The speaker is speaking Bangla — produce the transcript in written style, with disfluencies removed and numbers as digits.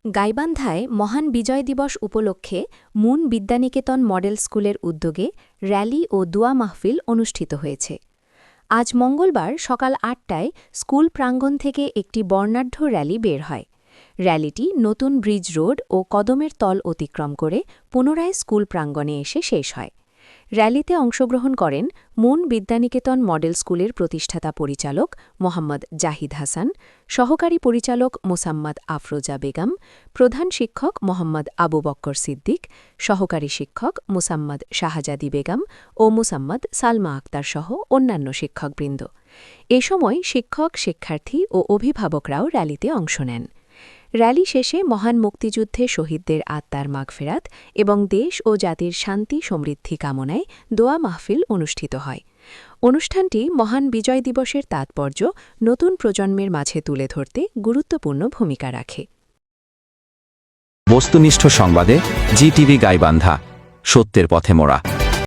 গাইবান্ধায় মহান বিজয় দিবস উপলক্ষে মুন বিদ্যানিকেতন মডেল স্কুলের উদ্যোগে র্যালি ও দোয়া মাহফিল অনুষ্ঠিত হয়েছে। আজ মঙ্গলবার সকাল ৮টায় স্কুল প্রাঙ্গণ থেকে একটি বর্ণাঢ্য র্যালি বের হয়। র্যালিটি নতুন ব্রিজ রোড ও কদমের তল অতিক্রম করে পুনরায় স্কুল প্রাঙ্গণে এসে শেষ হয়। র্যালিতে অংশগ্রহণ করেন মুন বিদ্যানিকেতন মডেল স্কুলের প্রতিষ্ঠাতা পরিচালক মোহাম্মদ জাহিদ হাসান, সহকারী পরিচালক মোসাম্মদ আফরোজা বেগম, প্রধান শিক্ষক মোহাম্মদ আবু বক্কর সিদ্দিক, সহকারী শিক্ষক মোসাম্মদ শাহজাদি বেগম ও মোসাম্মদ সালমা আক্তার সহ অন্যান্য শিক্ষকবৃন্দ। এ সময় শিক্ষক, শিক্ষার্থী ও অভিভাবকরাও র্যালিতে অংশ নেন। র্যালি শেষে মহান মুক্তিযুদ্ধে শহীদদের আত্মার মাগফেরাত এবং দেশ ও জাতির শান্তি সমৃদ্ধি কামনায় দোয়া মাহফিল অনুষ্ঠিত হয়। অনুষ্ঠানটি মহান বিজয় দিবসের তাৎপর্য নতুন প্রজন্মের মাঝে তুলে ধরতে গুরুত্বপূর্ণ ভূমিকা রাখে। বস্তুনিষ্ঠ সংবাদে জিটিভি গাইবান্ধা, সত্যের পথে মোড়া।